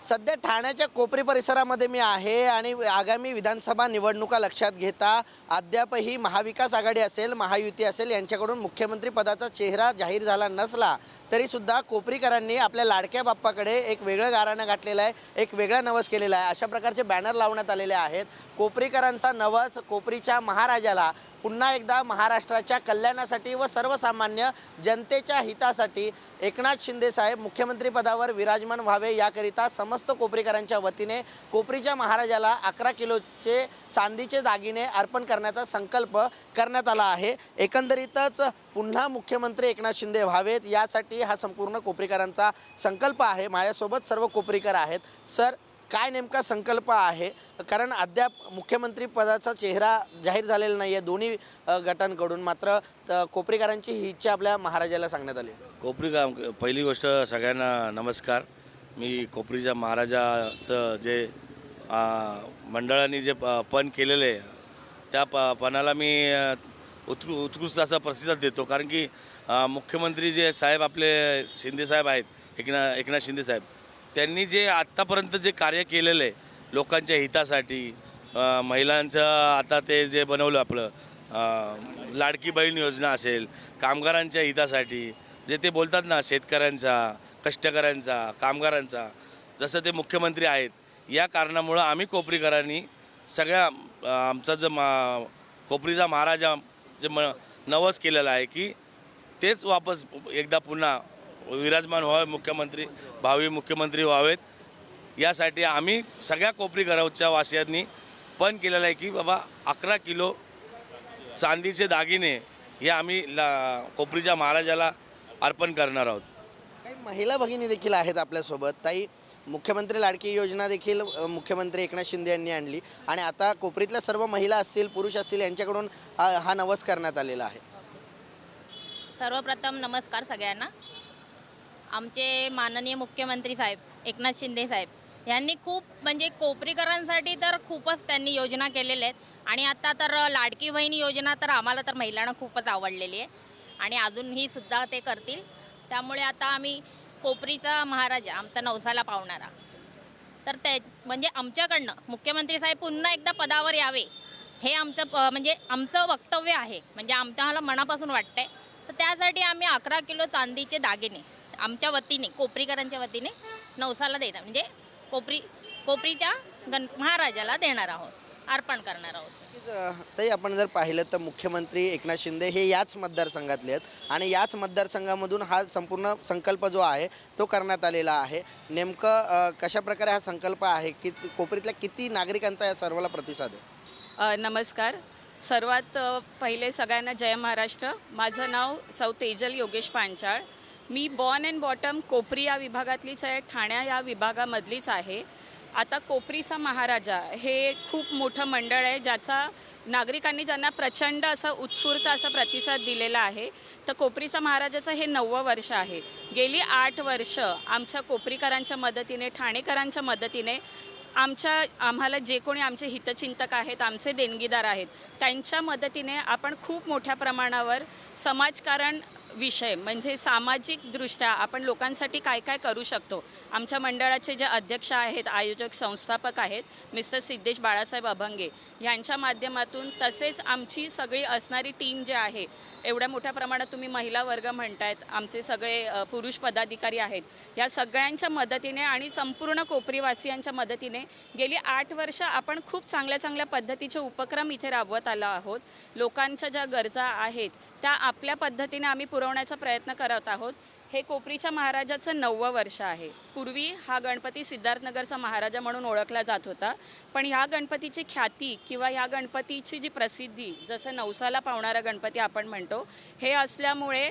सध्या ठाण्याच्या कोपरी परिसरामध्ये मी आहे आणि आगामी विधानसभा निवडणुका लक्षात घेता अद्यापही महाविकास आघाडी असेल, महायुती असेल यांच्याकडून मुख्यमंत्री पदाचा चेहरा जाहीर झाला नसला तरीसुद्धा कोपरीकरांनी आपल्या लाडक्या बाप्पाकडे एक वेगळं गाऱ्हाणं घातलेलं आहे, एक वेगळा नवस केलेला आहे। अशा प्रकारचे बॅनर लावण्यात आलेले आहेत। कोपरीकरांचा नवस कोपरीच्या महाराजाला पुन्हा एकदा महाराष्ट्राच्या कल्याणासाठी व सर्वसामान्य जनतेच्या हितासाठी एकनाथ शिंदे साहेब मुख्यमंत्री पदावर विराजमान व्हावे याकरिता समस्त कोपरीकरांच्या वतीने कोपरीच्या महाराजाला 11 किलोचे चांदीचे दागिने अर्पण करण्याचा संकल्प करण्यात आला आहे। एकंदरीतच पुन्हा मुख्यमंत्री एकनाथ शिंदे व्हावेत यासाठी हा संपूर्ण कोपरीकरांचा संकल्प आहे। माझ्यासोबत सर्व कोपरीकर आहेत। सर, काय नेमका संकल्प आहे? कारण अद्याप मुख्यमंत्री पदाचा चेहरा जाहीर झालेला नाही आहे दोन्ही गटांकडून, मात्र कोपरीकरांची ही इच्छा आपल्या महाराजाला सांगण्यात आली। पहिली गोष्ट सगळ्यांना नमस्कार। मी कोपरीच्या महाराजाचं जे मंडळाने जे पण केलेलं आहे त्या पणाला मी उत्कृष्ट असा प्रतिसाद देतो। कारण की मुख्यमंत्री जे साहेब आपले शिंदे साहेब आहेत, एकनाथ शिंदे साहेब, त्यांनी जे आत्तापर्यंत जे कार्य केलेलं आहे लोकांच्या हितासाठी, महिलांचं आता ते जे बनवलं आपलं लाडकी बहीण योजना असेल, कामगारांच्या हितासाठी जे ते बोलतात ना, शेतकऱ्यांचा, कष्टकऱ्यांचा, कामगारांचा, जसं ते मुख्यमंत्री आहेत, या कारणामुळं आम्ही कोपरीकरांनी सगळ्या आमचा जो कोपरीचा महाराजा जे नवस केलेला आहे की तेच वापस एकदा पुन्हा विराजमान व्हावे, मुख्यमंत्री भावी मुख्यमंत्री व्हावेत, यासाठी आम्ही सगळ्या कोपरीकरांच्या वासियांनी पण केलेलं आहे की बाबा 11 किलो चांदीचे दागिने हे आम्ही कोपरीच्या महाराजाला अर्पण करणार आहोत। काही महिला भगिनी देखील आहेत आपल्यासोबत। ताई, मुख्यमंत्री लाडकी योजना देखील मुख्यमंत्री एकनाथ शिंदे यांनी आणली आणि आता कोपरीतल्या सर्व महिला असतील, पुरुष असतील, यांच्याकडून हा नवस करण्यात आलेला आहे। सर्वप्रथम नमस्कार सगळ्यांना। आमचे माननीय मुख्यमंत्री साहेब एकनाथ शिंदे साहेब यांनी खूप म्हणजे कोपरीकरांसाठी तर खूपच त्यांनी योजना केलेल्या आहेत आणि आता तर लाडकी बहीण योजना तर आम्हाला तर महिलांना खूपच आवडलेली आहे आणि अजूनही सुद्धा ते करतील। त्यामुळे आता आम्ही कोपरीचा महाराजा आमचा नवसाला पावणारा तर ते म्हणजे आमच्याकडनं मुख्यमंत्री साहेब पुन्हा एकदा पदावर यावे हे आमचं म्हणजे आमचं वक्तव्य आहे, म्हणजे आमच्याला मनापासून वाटतंय। तर त्यासाठी आम्ही 11 किलो चांदीचे दागिने आमच्या वतीने कोपरीकरांच्या वतीने नवसाला देणार, म्हणजे कोपरीच्या महाराजाला देणार आहोत, अर्पण करणार आहोत। ताई, आपण जर पाहिलं तर मुख्यमंत्री एकनाथ शिंदे हे याच मतदारसंघातले आहेत आणि याच मतदारसंघामधून हा संपूर्ण संकल्प जो आहे तो करण्यात आलेला आहे। नेमकं कशाप्रकारे हा संकल्प आहे की कोपरीतल्या किती नागरिकांचा या सर्वाला प्रतिसाद आहे? नमस्कार। सर्वात पहिले सगळ्यांना जय महाराष्ट्र। माझं नाव सौ तेजल योगेश पांचाळ। मी बॉर्न अँड बॉटम कोपरी या विभागातलीच आहे, ठाण्या या विभागामधलीच आहे। आता कोपरीचा महाराजा हे खूप मोठं मंडळ आहे ज्याचा नागरिकांनी ज्यांना प्रचंड असा उत्स्फूर्त असा प्रतिसाद दिलेला आहे। तर कोपरीचा महाराजाचं हे 9वं वर्ष आहे। गेली 8 वर्ष आमच्या कोपरीकरांच्या मदतीने, ठाणेकरांच्या मदतीने आम्हाला जे कोणी आमचे हितचिंतक आहेत, आमचे देणगीदार आहेत, त्यांच्या मदतीने आपण खूप मोठ्या प्रमाणावर समाजकारण विषय म्हणजे सामाजिकदृष्ट्या आपण लोकांसाठी काय काय करू शकतो। आमच्या मंडळाचे जे अध्यक्ष आहेत, आयोजक, संस्थापक आहेत मिस्टर सिद्धेश बाळासाहेब अभंगे यांच्या माध्यमातून, तसेच आमची सगळी असणारी टीम जे आहे, एवढ्या मोठ्या प्रमाणात तुम्ही महिला वर्ग म्हणतायत, आमचे सगळे पुरुष पदाधिकारी आहेत, या सगळ्यांच्या मदतीने आणि संपूर्ण कोपरीवासियांच्या मदतीने गेली 8 वर्ष आपण खूप चांगल्या पद्धतीचे उपक्रम इथे राबवत आलो आहोत। लोकांच्या ज्या गरजा आहेत त्या आपल्या पद्धतीने आम्ही पुरवण्याचा प्रयत्न करत आहोत। हे कोपरीच्या महाराजाचं 9वं वर्ष आहे। पूर्वी हा गणपती सिद्धार्थनगरचा महाराजा म्हणून ओळखला जात होता, पण ह्या गणपतीची ख्याती किंवा ह्या गणपतीची जी प्रसिद्धी, जसं नवसाला पावणारा गणपती आपण म्हणतो, हे असल्यामुळे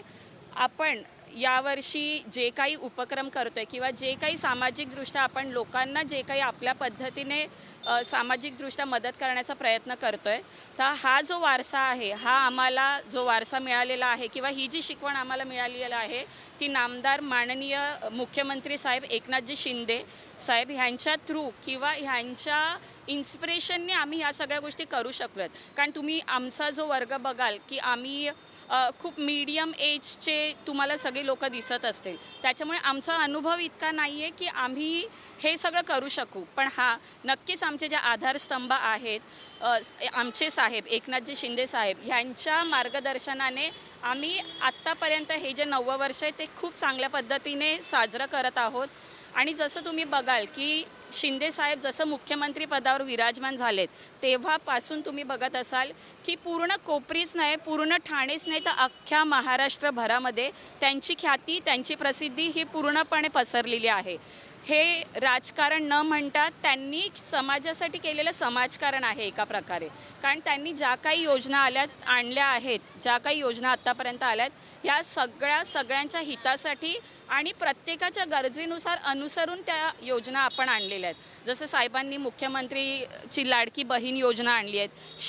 आपण यावर्षी जे काही उपक्रम करतोय किंवा जे काही सामाजिकदृष्ट्या आपण लोकांना जे काही आपल्या पद्धतीने सामाजिकदृष्ट्या मदत करण्याचा प्रयत्न करतोय, तर हा जो वारसा आहे, हा आम्हाला जो वारसा मिळालेला आहे किंवा ही जी शिकवण आम्हाला मिळालेली आहे ती नामदार माननीय मुख्यमंत्री साहेब एकनाथजी शिंदे साहेब ह्यांच्या थ्रू किंवा ह्यांच्या इन्स्पिरेशनने आम्ही ह्या सगळ्या गोष्टी करू शकलो। कारण तुम्ही आमचा जो वर्ग बघाल की आम्ही खूप मीडियम एजचे तुम्हाला सगळे लोक दिसत असतील, त्याच्यामुळे आमचा अनुभव इतका नाही आहे की आम्ही हे सगळं करू शकू. पण नक्कीच आमचे जे आधारस्तंभ आहेत, आमचे साहेब एकनाथजी शिंदे साहेब यांच्या मार्गदर्शनाने आम्ही आत्तापर्यंत हे जे 9वं वर्ष आहे ते खूप चांगल्या पद्धतीने साजरं करत आहोत. आणि जसं तुम्ही बघाल की शिंदे साहेब जसं मुख्यमंत्री पदावर विराजमान झालेत तेव्हापासून तुम्ही बघत असाल की पूर्ण कोपरीच नाही, पूर्ण ठाणेच नाही, तर अख्ख्या महाराष्ट्रभरामध्ये त्यांची ख्याती, त्यांची प्रसिद्धी ही पूर्णपणे पसरलेली आहे. हे राजकारण न म्हणता त्यांनी समाजासाठी केलेलं समाजकारण आहे एका प्रकारे. कारण त्यांनी ज्या काही योजना आणल्या आहेत, ज्या काही योजना आत्तापर्यंत आल्यात, या सगळ्यांच्या हितासाठी आणि प्रत्येकाच्या गरजेनुसार अनुसरून त्या योजना आपण आणलेल्या आहेत. जसं साहेबांनी मुख्यमंत्रीची लाडकी बहीण योजना आणली आहेत.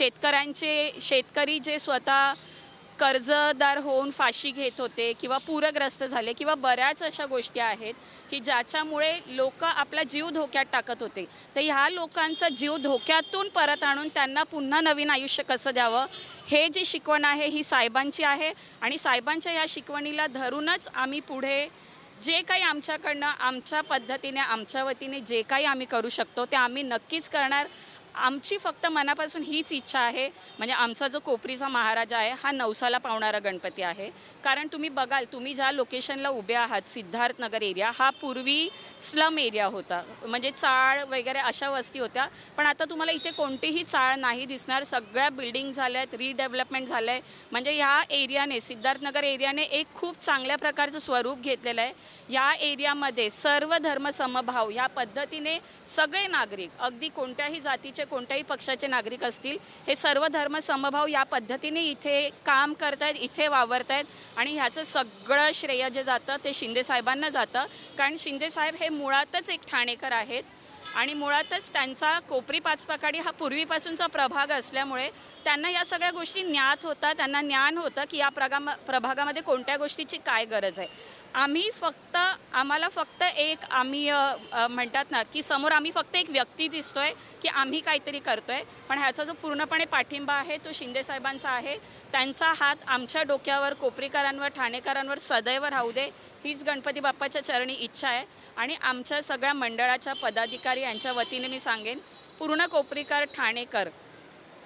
शेतकरी जे स्वतः कर्जदार होऊन फाशी घेत होते किंवा पूरग्रस्त झाले किंवा बऱ्याच अशा गोष्टी आहेत की ज्याच्यामुळे लोक आपला जीव धोक्यात टाकत होते, तर ह्या लोकांचा जीव धोक्यातून परत आणून त्यांना पुन्हा नवीन आयुष्य कसं द्यावं, हे जी शिकवण आहे ही साहेबांची आहे. आणि साहेबांच्या या शिकवणीला धरूनच आम्ही पुढे जे काही आमच्याकडनं, आमच्या पद्धतीने, आमच्या वतीने जे काही आम्ही करू शकतो ते आम्ही नक्कीच करणार. आमची फक्त मनापासून हीच इच्छा आहे, म्हणजे आमचा जो कोपरीचा महाराजा आहे हा नवसाला पावणारा गणपती आहे. कारण तुम्ही बघाल, तुम्ही ज्या लोकेशनला उभे आहात, सिद्धार्थनगर एरिया हा पूर्वी स्लम एरिया होता, म्हणजे चाळ वगैरे अशा वस्ती होत्या. पण आता तुम्हाला इथे कोणतीही चाळ नाही दिसणार. सगळ्या बिल्डिंग झाल्या आहेत, रिडेव्हलपमेंट झालं आहे. म्हणजे ह्या एरियाने, सिद्धार्थनगर एरियाने एक खूप चांगल्या प्रकारचं स्वरूप घेतलेलं आहे. या एरियामध्ये सर्व धर्म समभाव या पद्धतीने सगळे नागरिक, अगदी कोणत्याही जातीचे, कोणत्याही पक्षाचे नागरिक असतील, हे सर्व धर्म समभाव या पद्धतीने इथे काम करत आहेत, इथे वावरत आहेत. आणि ह्याचं सगळं श्रेय जे जातं ते शिंदे साहेबांना जातं. कारण शिंदे साहेब हे मुळातच एक ठाणेकर आहेत आणि मुळातच त्यांचा कोपरी पाचपाकाडी हा पूर्वीपासूनचा प्रभाग असल्यामुळे त्यांना या सगळ्या गोष्टी ज्ञात होता, त्यांना ज्ञान होतं की या प्रभागामध्ये कोणत्या गोष्टीची काय गरज आहे. आम्हाला फक्त एक म्हणतात ना की समोर आम्ही फक्त एक व्यक्ती दिसतोय की आम्ही काहीतरी करतोय, पण ह्याचा जो पूर्णपणे पाठिंबा आहे तो शिंदे साहेबांचा आहे. त्यांचा हात आमच्या डोक्यावर, कोपरीकरांवर, ठाणेकरांवर सदैव राहू दे, हीच गणपती बाप्पाच्या चरणी इच्छा आहे. आणि आमच्या सगळ्या मंडळाच्या पदाधिकारी यांच्या वतीने मी सांगेन, पूर्ण कोपरीकर, ठाणेकर,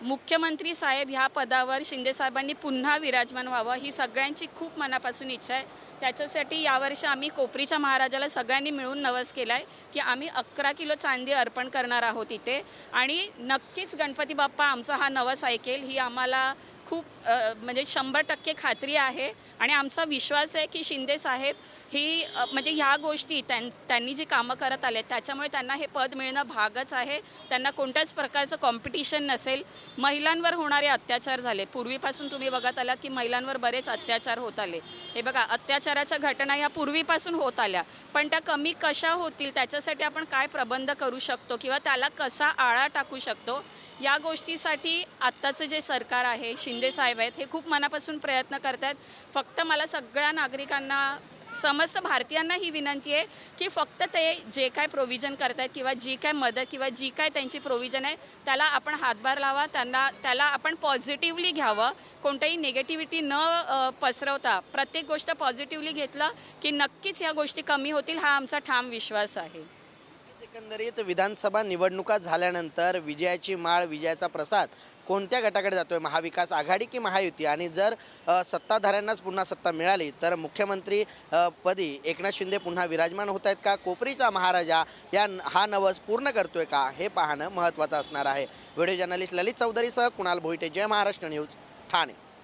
मुख्यमंत्री साहेब ह्या पदावर शिंदे साहेबांनी पुन्हा विराजमान व्हावं ही सगळ्यांची खूप मनापासून इच्छा आहे. त्याच्यासाठी यावर्षी आम्ही कोपरीच्या महाराजाला सगळ्यांनी मिळून नवस केला आहे की आम्ही 11 किलो चांदी अर्पण करणार आहोत इथे. आणि नक्कीच गणपती बाप्पा आमचा हा नवस ऐकेल ही आम्हाला खूप म्हणजे 100% खात्री आहे. आणि आमचा विश्वास आहे की शिंदे साहेब ही म्हणजे ह्या गोष्टी त्यांनी जी कामं करत आले त्याच्यामुळे त्यांना हे पद मिळणं भागच आहे. त्यांना कोणत्याच प्रकारचं कॉम्पिटिशन नसेल. महिलांवर होणारे अत्याचार झाले, पूर्वीपासून तुम्ही बघत आलात की महिलांवर बरेच अत्याचार होत आले. हे बघा, अत्याचाराच्या घटना ह्या पूर्वीपासून होत आल्या, पण त्या कमी कशा होतील, त्याच्यासाठी आपण काय प्रबंध करू शकतो किंवा त्याला कसा आळा टाकू शकतो, या गोष्टीसाठी आत्ताचं जे सरकार आहे, शिंदे साहेब आहेत, हे खूप मनापासून प्रयत्न करत आहेत. फक्त मला सगळ्या नागरिकांना, समस्त भारतीयांना ही विनंती आहे की फक्त ते जे काय प्रोव्हिजन करत आहेत किंवा जी काय मदत किंवा जी काय त्यांची प्रोव्हिजन आहे त्याला आपण हातभार लावा, त्याला आपण पॉझिटिव्हली घ्यावं. कोणत्याही निगेटिव्हिटी न पसरवता प्रत्येक गोष्ट पॉझिटिव्हली घेतलं की नक्कीच ह्या गोष्टी कमी होतील, हा आमचा ठाम विश्वास आहे. एकंदरीत विधानसभा निवडणुका झाल्यानंतर विजयाची माळ, विजयाचा प्रसाद कोणत्या गटाकडे जातोय, महाविकास आघाडी की महायुती? आणि जर सत्ताधाऱ्यांनाच पुन्हा सत्ता मिळाली तर मुख्यमंत्री पदी एकनाथ शिंदे पुन्हा विराजमान होत आहेत का? कोपरीचा महाराजा हा नवस पूर्ण करतोय का? हे पाहणं महत्त्वाचं असणार आहे. व्हिडिओ जर्नलिस्ट ललित चौधरीसह कुणाल भोईटे, जय महाराष्ट्र न्यूज, ठाणे.